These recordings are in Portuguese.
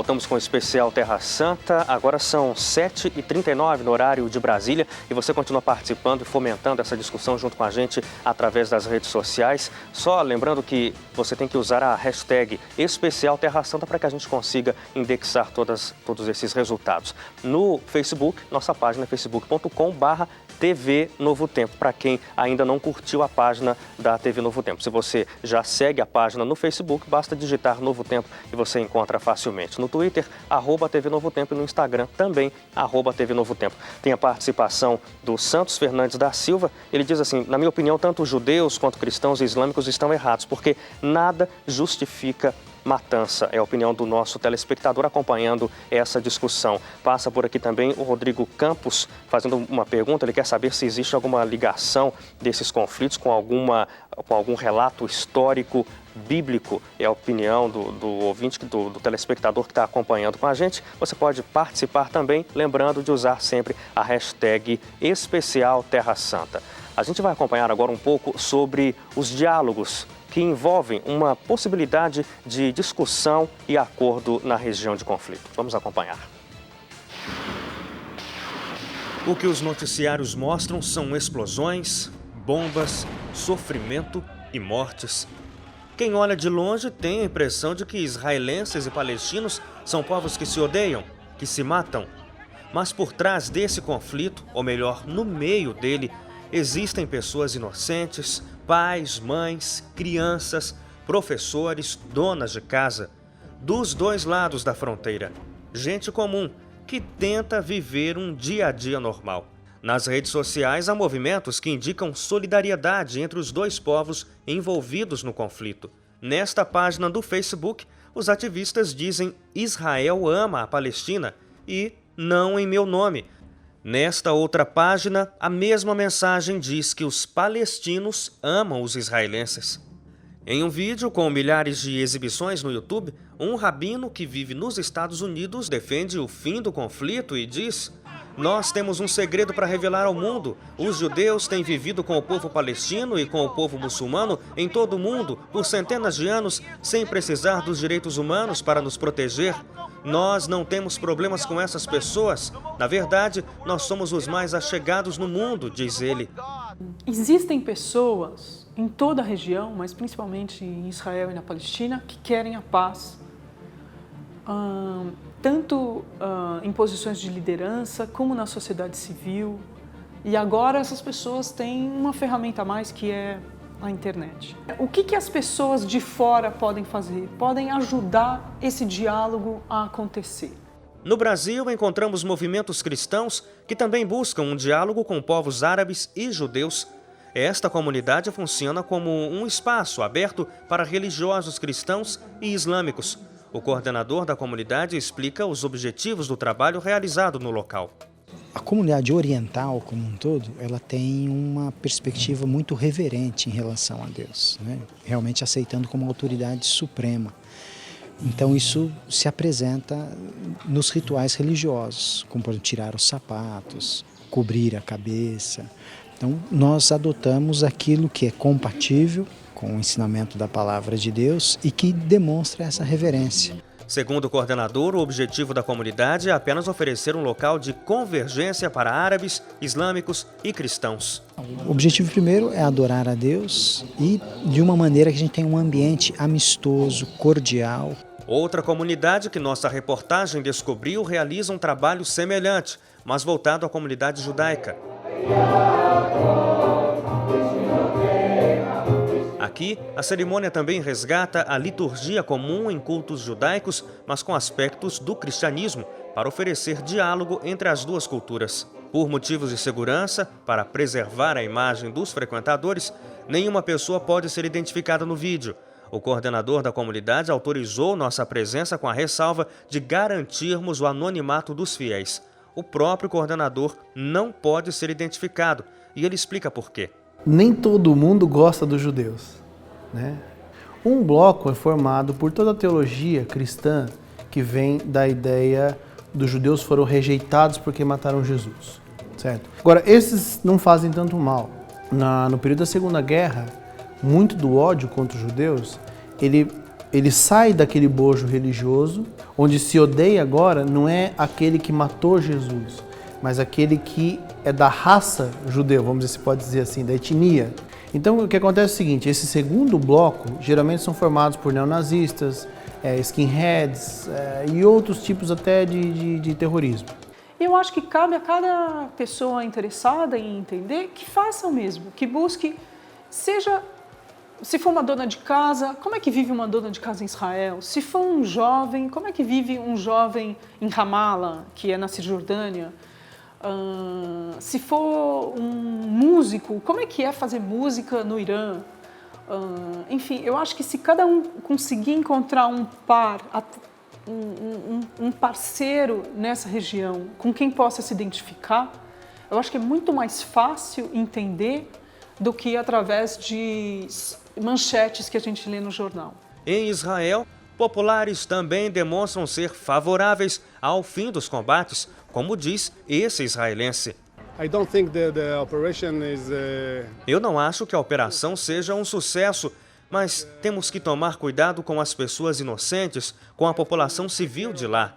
Voltamos com o especial Terra Santa. Agora são 7h39 no horário de Brasília e você continua participando e fomentando essa discussão junto com a gente através das redes sociais. Só lembrando que você tem que usar a hashtag especial Terra Santa para que a gente consiga indexar todos esses resultados. No Facebook, nossa página é facebook.com/TV Novo Tempo, para quem ainda não curtiu a página da TV Novo Tempo. Se você já segue a página no Facebook, basta digitar Novo Tempo e você encontra facilmente. No Twitter, @TV Novo Tempo, e no Instagram também, @TV Novo Tempo. Tem a participação do Santos Fernandes da Silva. Ele diz assim: na minha opinião, tanto judeus quanto cristãos e islâmicos estão errados, porque nada justifica matança. É a opinião do nosso telespectador acompanhando essa discussão. Passa por aqui também o Rodrigo Campos fazendo uma pergunta. Ele quer saber se existe alguma ligação desses conflitos com algum relato histórico bíblico. É a opinião do ouvinte, do telespectador que está acompanhando com a gente. Você pode participar também, lembrando de usar sempre a hashtag especial Terra Santa. A gente vai acompanhar agora um pouco sobre os diálogos que envolvem uma possibilidade de discussão e acordo na região de conflito. Vamos acompanhar. O que os noticiários mostram são explosões, bombas, sofrimento e mortes. Quem olha de longe tem a impressão de que israelenses e palestinos são povos que se odeiam, que se matam. Mas por trás desse conflito, ou melhor, no meio dele, existem pessoas inocentes, pais, mães, crianças, professores, donas de casa, dos dois lados da fronteira. Gente comum que tenta viver um dia a dia normal. Nas redes sociais há movimentos que indicam solidariedade entre os dois povos envolvidos no conflito. Nesta página do Facebook, os ativistas dizem: Israel ama a Palestina e não em meu nome. Nesta outra página, a mesma mensagem diz que os palestinos amam os israelenses. Em um vídeo com milhares de exibições no YouTube, um rabino que vive nos Estados Unidos defende o fim do conflito e diz: nós temos um segredo para revelar ao mundo. Os judeus têm vivido com o povo palestino e com o povo muçulmano em todo o mundo por centenas de anos sem precisar dos direitos humanos para nos proteger. Nós não temos problemas com essas pessoas. Na verdade, nós somos os mais achegados no mundo, diz ele. Existem pessoas em toda a região, mas principalmente em Israel e na Palestina, que querem a paz, tanto em posições de liderança como na sociedade civil. E agora essas pessoas têm uma ferramenta a mais, que é a internet. O que as pessoas de fora podem fazer? Podem ajudar esse diálogo a acontecer. No Brasil, encontramos movimentos cristãos que também buscam um diálogo com povos árabes e judeus. Esta comunidade funciona como um espaço aberto para religiosos cristãos e islâmicos. O coordenador da comunidade explica os objetivos do trabalho realizado no local. A comunidade oriental como um todo, ela tem uma perspectiva muito reverente em relação a Deus, né? Realmente aceitando como autoridade suprema. Então isso se apresenta nos rituais religiosos, como por exemplo, tirar os sapatos, cobrir a cabeça. Então nós adotamos aquilo que é compatível com o ensinamento da palavra de Deus e que demonstra essa reverência. Segundo o coordenador, o objetivo da comunidade é apenas oferecer um local de convergência para árabes, islâmicos e cristãos. O objetivo primeiro é adorar a Deus e de uma maneira que a gente tenha um ambiente amistoso, cordial. Outra comunidade que nossa reportagem descobriu realiza um trabalho semelhante, mas voltado à comunidade judaica. Aqui, a cerimônia também resgata a liturgia comum em cultos judaicos, mas com aspectos do cristianismo, para oferecer diálogo entre as duas culturas. Por motivos de segurança, para preservar a imagem dos frequentadores, nenhuma pessoa pode ser identificada no vídeo. O coordenador da comunidade autorizou nossa presença com a ressalva de garantirmos o anonimato dos fiéis. O próprio coordenador não pode ser identificado e ele explica por quê. Nem todo mundo gosta dos judeus, né? Um bloco é formado por toda a teologia cristã que vem da ideia dos judeus foram rejeitados porque mataram Jesus, certo? Agora, esses não fazem tanto mal. No período da Segunda Guerra, muito do ódio contra os judeus, ele ele sai daquele bojo religioso, onde se odeia agora não é aquele que matou Jesus, mas aquele que é da raça judeu, vamos dizer, se pode dizer assim, da etnia. Então o que acontece é o seguinte, esse segundo bloco geralmente são formados por neonazistas, skinheads e outros tipos até de terrorismo. Eu acho que cabe a cada pessoa interessada em entender que faça o mesmo, que busque, seja, se for uma dona de casa, como é que vive uma dona de casa em Israel? Se for um jovem, como é que vive um jovem em Ramallah, que é na Cisjordânia? Se for um músico, como é que é fazer música no Irã? Enfim, eu acho que se cada um conseguir encontrar um parceiro nessa região com quem possa se identificar, eu acho que é muito mais fácil entender do que através de manchetes que a gente lê no jornal. Em Israel, populares também demonstram ser favoráveis ao fim dos combates, como diz esse israelense. Eu não acho que a operação seja um sucesso, mas temos que tomar cuidado com as pessoas inocentes, com a população civil de lá.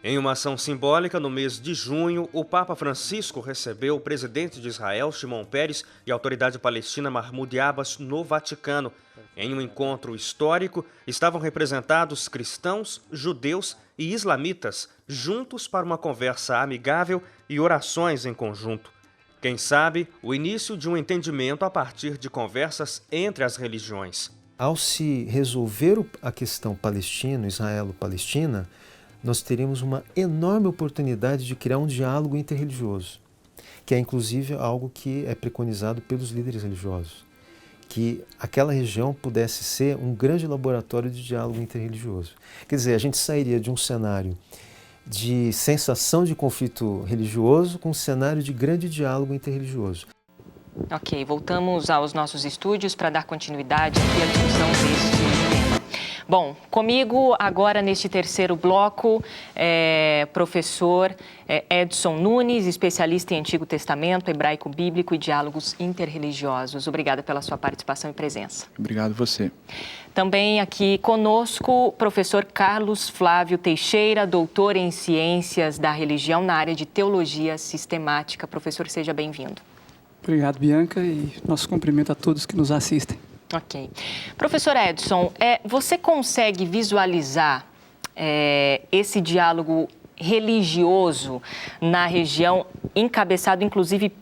Em uma ação simbólica, no mês de junho, o Papa Francisco recebeu o presidente de Israel, Shimon Peres, e a autoridade palestina Mahmoud Abbas no Vaticano. Em um encontro histórico, estavam representados cristãos, judeus e islamitas, juntos para uma conversa amigável e orações em conjunto. Quem sabe, o início de um entendimento a partir de conversas entre as religiões. Ao se resolver a questão palestina, Israelo-Palestina, nós teríamos uma enorme oportunidade de criar um diálogo interreligioso, que é inclusive algo que é preconizado pelos líderes religiosos, que aquela região pudesse ser um grande laboratório de diálogo interreligioso. Quer dizer, a gente sairia de um cenário de sensação de conflito religioso com um cenário de grande diálogo interreligioso. Ok, voltamos aos nossos estúdios para dar continuidade aqui à discussão deste tema. Bom, comigo agora neste terceiro bloco, professor Edson Nunes, especialista em Antigo Testamento, hebraico bíblico e diálogos interreligiosos. Obrigada pela sua participação e presença. Obrigado você. Também aqui conosco, professor Carlos Flávio Teixeira, doutor em Ciências da Religião na área de Teologia Sistemática. Professor, seja bem-vindo. Obrigado, Bianca, e nosso cumprimento a todos que nos assistem. Ok. Professor Edson, você consegue visualizar esse diálogo religioso na região, encabeçado inclusive,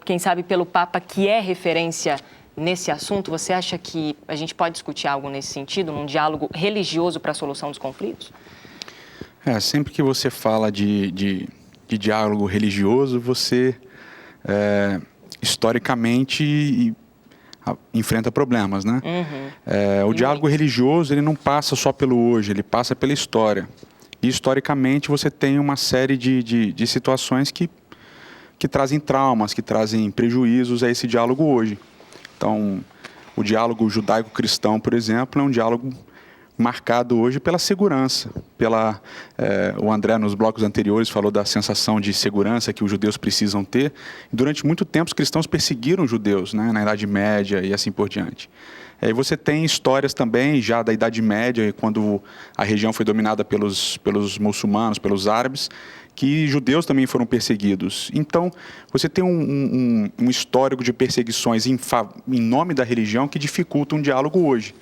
quem sabe, pelo Papa, que é referência nesse assunto? Você acha que a gente pode discutir algo nesse sentido, num diálogo religioso para a solução dos conflitos? Sempre que você fala de diálogo religioso, você historicamente enfrenta problemas, né? O diálogo religioso, ele não passa só pelo hoje, ele passa pela história. E historicamente você tem uma série de situações que trazem traumas, que trazem prejuízos a esse diálogo hoje. Então, o diálogo judaico-cristão, por exemplo, é um diálogo marcado hoje pela segurança. O André, nos blocos anteriores, falou da sensação de segurança que os judeus precisam ter. E durante muito tempo, os cristãos perseguiram os judeus, né, na Idade Média e assim por diante. E você tem histórias também, já da Idade Média, quando a região foi dominada pelos muçulmanos, pelos árabes, que judeus também foram perseguidos. Então, você tem um histórico de perseguições em nome da religião que dificulta um diálogo hoje.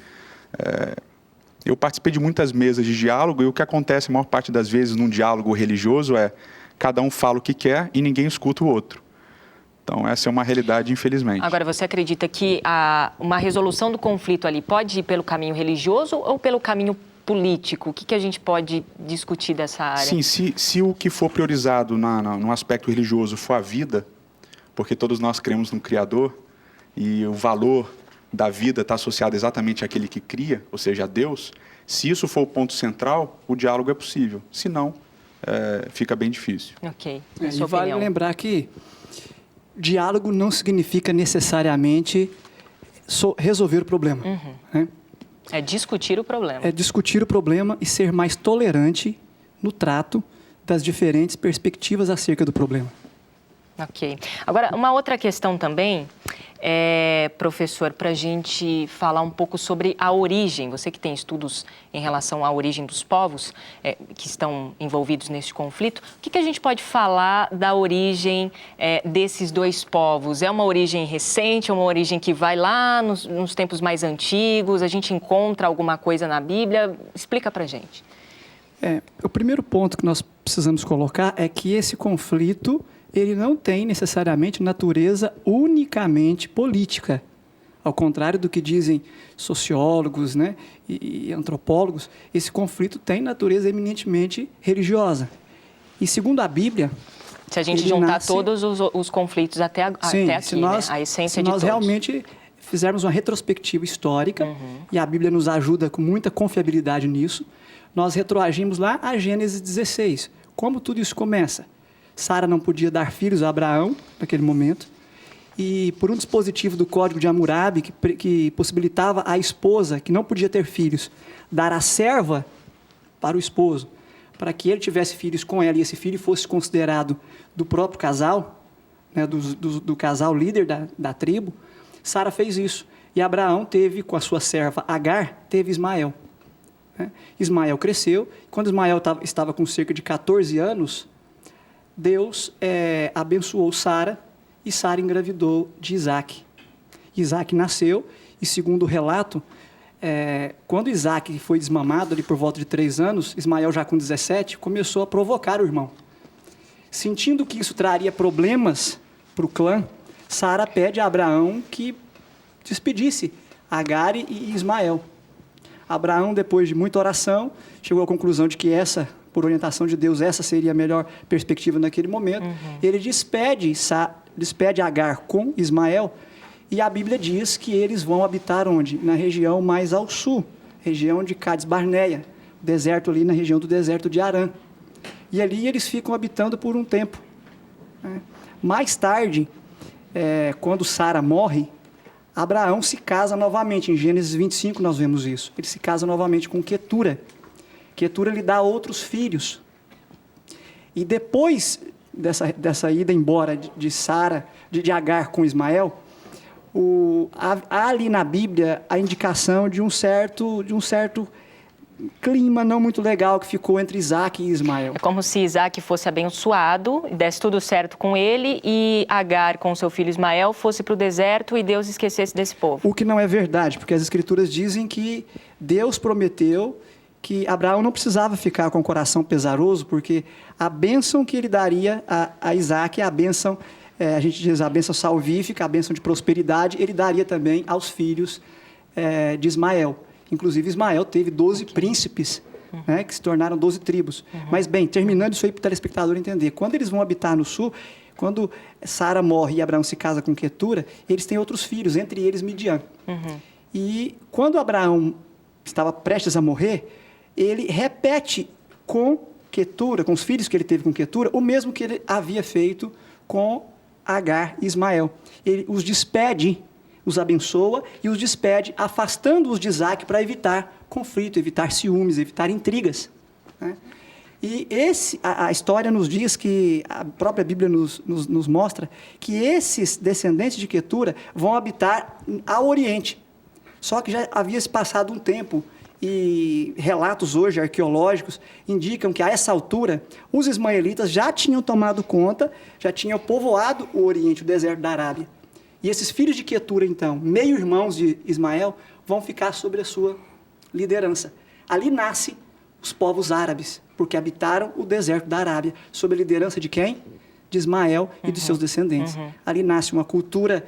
Eu participei de muitas mesas de diálogo e o que acontece a maior parte das vezes num diálogo religioso é cada um fala o que quer e ninguém escuta o outro. Então, essa é uma realidade, infelizmente. Agora, você acredita que uma resolução do conflito ali pode ir pelo caminho religioso ou pelo caminho político? O que a gente pode discutir dessa área? Sim, se o que for priorizado no aspecto religioso for a vida, porque todos nós cremos no Criador e o valor da vida está associado exatamente àquele que cria, ou seja, a Deus, se isso for o ponto central, o diálogo é possível. Se não, fica bem difícil. Ok. E vale lembrar que diálogo não significa necessariamente resolver o problema. Né? É discutir o problema. É discutir o problema e ser mais tolerante no trato das diferentes perspectivas acerca do problema. Ok. Agora, uma outra questão também, professor, para a gente falar um pouco sobre a origem. Você que tem estudos em relação à origem dos povos que estão envolvidos nesse conflito, o que a gente pode falar da origem desses dois povos? É uma origem recente, é uma origem que vai lá nos tempos mais antigos? A gente encontra alguma coisa na Bíblia? Explica para a gente. O primeiro ponto que nós precisamos colocar é que esse conflito ele não tem necessariamente natureza unicamente política. Ao contrário do que dizem sociólogos, né, e antropólogos, esse conflito tem natureza eminentemente religiosa. E segundo a Bíblia... Se a gente juntar todos os conflitos até aqui, a essência de todos. Se nós realmente fizermos uma retrospectiva histórica, e a Bíblia nos ajuda com muita confiabilidade nisso, nós retroagimos lá a Gênesis 16. Como tudo isso começa? Sara não podia dar filhos a Abraão naquele momento, e por um dispositivo do Código de Hammurabi que possibilitava a esposa, que não podia ter filhos, dar a serva para o esposo, para que ele tivesse filhos com ela e esse filho fosse considerado do próprio casal, né, do casal líder da tribo, Sara fez isso. E Abraão teve, com a sua serva Agar, teve Ismael. Ismael cresceu. Quando Ismael estava com cerca de 14 anos, Deus abençoou Sara e Sara engravidou de Isaac. Isaac nasceu e, segundo o relato, quando Isaac foi desmamado, ali por volta de 3 anos, Ismael já com 17, começou a provocar o irmão. Sentindo que isso traria problemas para o clã, Sara pede a Abraão que despedisse Agar e Ismael. Abraão, depois de muita oração, chegou à conclusão de que por orientação de Deus, essa seria a melhor perspectiva naquele momento. Ele despede Agar com Ismael, e a Bíblia diz que eles vão habitar onde? Na região mais ao sul, região de Cades Barneia, deserto ali na região do deserto de Arã. E ali eles ficam habitando por um tempo. Mais tarde, quando Sara morre, Abraão se casa novamente. Em Gênesis 25 nós vemos isso. Ele se casa novamente com Quetura. Quetura lhe dá outros filhos. E depois dessa ida embora de Sara, de Agar com Ismael, há ali na Bíblia a indicação de um certo clima não muito legal que ficou entre Isaac e Ismael. É como se Isaac fosse abençoado, desse tudo certo com ele, e Agar com seu filho Ismael fosse para o deserto e Deus esquecesse desse povo. O que não é verdade, porque as Escrituras dizem que Deus prometeu que Abraão não precisava ficar com o coração pesaroso, porque a bênção que ele daria a Isaac, a bênção, a gente diz a bênção salvífica, a bênção de prosperidade, ele daria também aos filhos de Ismael. Inclusive, Ismael teve 12 príncipes, né, que se tornaram 12 tribos. Mas, bem, terminando isso aí para o telespectador entender, quando eles vão habitar no sul, quando Sara morre e Abraão se casa com Quetura, eles têm outros filhos, entre eles Midian. E quando Abraão estava prestes a morrer, ele repete com Quetura, com os filhos que ele teve com Quetura, o mesmo que ele havia feito com Agar e Ismael. Ele os despede, os abençoa e os despede, afastando-os de Isaac para evitar conflito, evitar ciúmes, evitar intrigas. Né? E a história nos diz que, a própria Bíblia nos mostra, que esses descendentes de Quetura vão habitar ao Oriente. Só que já havia se passado um tempo e relatos hoje arqueológicos indicam que, a essa altura, os ismaelitas já tinham tomado conta, já tinham povoado o Oriente, o deserto da Arábia. E esses filhos de Quetura, então, meio-irmãos de Ismael, vão ficar sob a sua liderança. Ali nascem os povos árabes, porque habitaram o deserto da Arábia, sob a liderança de quem? De Ismael e de seus descendentes. Ali nasce uma cultura,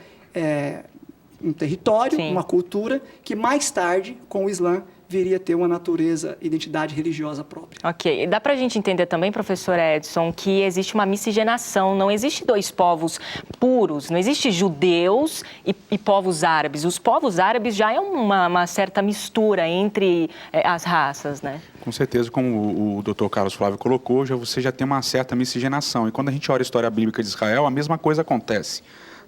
um território, uma cultura que mais tarde, com o Islã, viria a ter uma natureza, identidade religiosa própria. Ok. Dá para a gente entender também, professor Edson, que existe uma miscigenação, não existe dois povos puros, não existe judeus e povos árabes. Os povos árabes já é uma certa mistura entre as raças, né? Com certeza, como o Dr. Carlos Flávio colocou, você já tem uma certa miscigenação. E quando a gente olha a história bíblica de Israel, a mesma coisa acontece.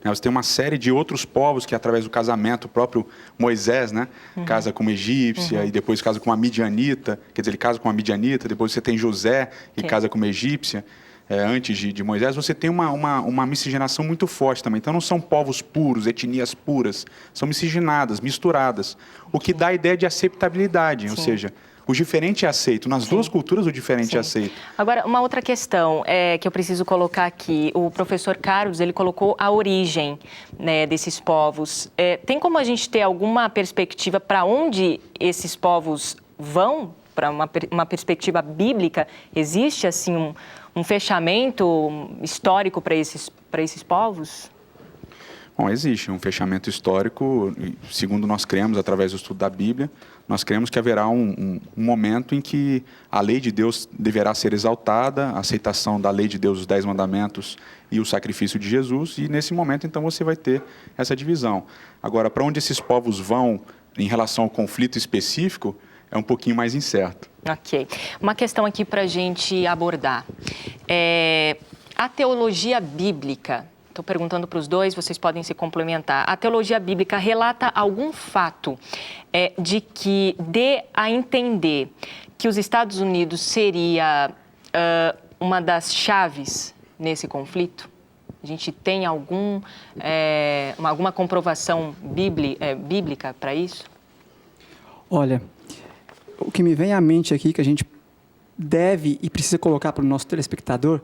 Você tem uma série de outros povos que, através do casamento, o próprio Moisés, né, casa com uma egípcia e depois casa com uma midianita, quer dizer, ele casa com uma midianita, depois você tem José, que casa com uma egípcia. antes de Moisés, você tem uma miscigenação muito forte também. Então não são povos puros, etnias puras, são miscigenadas, misturadas, o que dá a ideia de aceitabilidade, ou seja, o diferente é aceito. Nas duas culturas, o diferente é aceito. Agora, uma outra questão que eu preciso colocar aqui. O professor Carlos, ele colocou a origem, né, desses povos. Tem como a gente ter alguma perspectiva para onde esses povos vão? Para uma perspectiva bíblica? Existe, assim, um fechamento histórico para esses povos? Bom, existe um fechamento histórico, segundo nós cremos, através do estudo da Bíblia, nós cremos que haverá um momento em que a lei de Deus deverá ser exaltada, a aceitação da lei de Deus, os 10 mandamentos e o sacrifício de Jesus, e nesse momento, então, você vai ter essa divisão. Agora, para onde esses povos vão em relação ao conflito específico, é um pouquinho mais incerto. Ok. Uma questão aqui para a gente abordar. A teologia bíblica, estou perguntando para os dois, vocês podem se complementar. A teologia bíblica relata algum fato de que dê a entender que os Estados Unidos seria uma das chaves nesse conflito? A gente tem alguma comprovação bíblica para isso? Olha, o que me vem à mente aqui, que a gente deve e precisa colocar para o nosso telespectador,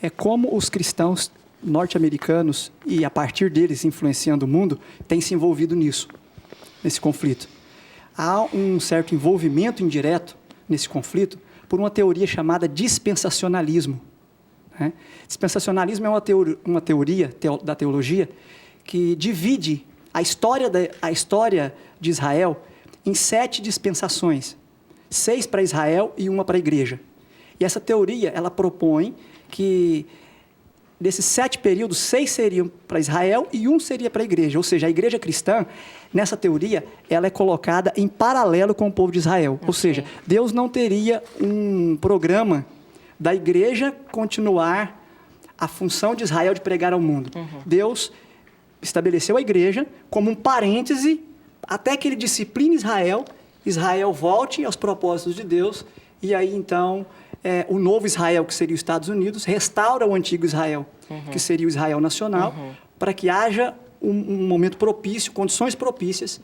é como os cristãos norte-americanos, e a partir deles influenciando o mundo, têm se envolvido nesse conflito. Há um certo envolvimento indireto nesse conflito por uma teoria chamada dispensacionalismo. Né? Dispensacionalismo é uma teoria da teologia que divide a história de Israel em 7 dispensações, 6 para Israel e 1 para a igreja. E essa teoria, ela propõe que desses 7 períodos, 6 seriam para Israel e 1 seria para a igreja. Ou seja, a igreja cristã, nessa teoria, ela é colocada em paralelo com o povo de Israel. Okay. Ou seja, Deus não teria um programa da igreja continuar a função de Israel de pregar ao mundo. Uhum. Deus estabeleceu a igreja como um parêntese até que ele discipline Israel volte aos propósitos de Deus, e aí então o novo Israel, que seria os Estados Unidos, restaura o antigo Israel, que seria o Israel nacional, para que haja um momento propício, condições propícias,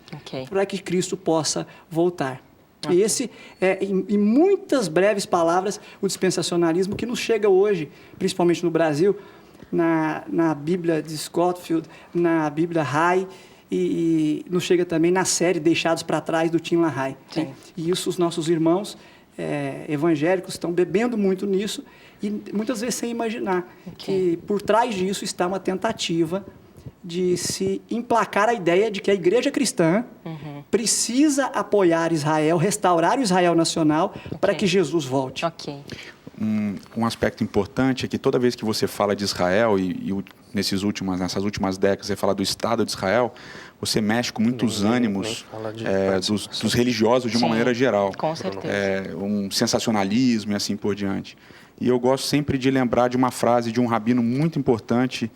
para que Cristo possa voltar. E esse em muitas breves palavras, o dispensacionalismo que nos chega hoje, principalmente no Brasil, na Bíblia de Scofield, na Bíblia Rai, e nos chega também na série Deixados para Trás, do Tim LaHaye. Né? E isso os nossos irmãos evangélicos estão bebendo muito nisso, e muitas vezes sem imaginar que por trás disso está uma tentativa de se emplacar a ideia de que a igreja cristã precisa apoiar Israel, restaurar o Israel nacional para que Jesus volte. Um aspecto importante é que toda vez que você fala de Israel, nessas últimas décadas você fala do Estado de Israel, você mexe com muitos ânimos dos religiosos de uma maneira geral. Com certeza. Um sensacionalismo e assim por diante. E eu gosto sempre de lembrar de uma frase de um rabino muito importante,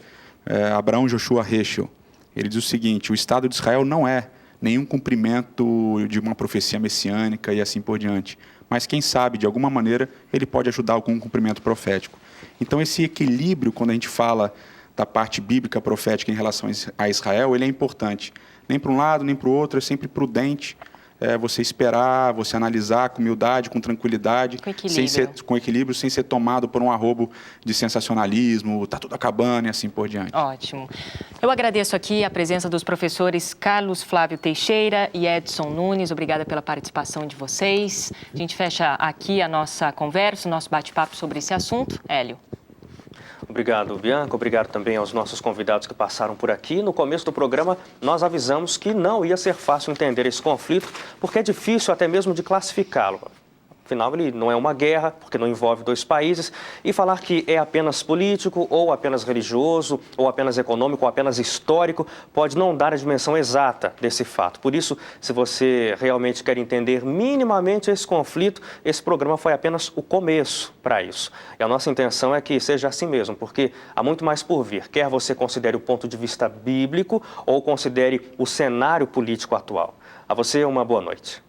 Abraão Joshua Heschel. Ele diz o seguinte: o Estado de Israel não é nenhum cumprimento de uma profecia messiânica e assim por diante. Mas quem sabe, de alguma maneira, ele pode ajudar algum cumprimento profético. Então, esse equilíbrio, quando a gente fala da parte bíblica profética em relação a Israel, ele é importante. Nem para um lado, nem para o outro, é sempre prudente você esperar, você analisar com humildade, com tranquilidade, com equilíbrio, sem ser tomado por um arrobo de sensacionalismo, está tudo acabando e assim por diante. Ótimo. Eu agradeço aqui a presença dos professores Carlos Flávio Teixeira e Edson Nunes. Obrigada pela participação de vocês. A gente fecha aqui a nossa conversa, o nosso bate-papo sobre esse assunto. Hélio. Obrigado, Bianca. Obrigado também aos nossos convidados que passaram por aqui. No começo do programa, nós avisamos que não ia ser fácil entender esse conflito, porque é difícil até mesmo de classificá-lo. Afinal, ele não é uma guerra, porque não envolve 2 países, e falar que é apenas político, ou apenas religioso, ou apenas econômico, ou apenas histórico, pode não dar a dimensão exata desse fato. Por isso, se você realmente quer entender minimamente esse conflito, esse programa foi apenas o começo para isso. E a nossa intenção é que seja assim mesmo, porque há muito mais por vir, quer você considere o ponto de vista bíblico, ou considere o cenário político atual. A você, uma boa noite.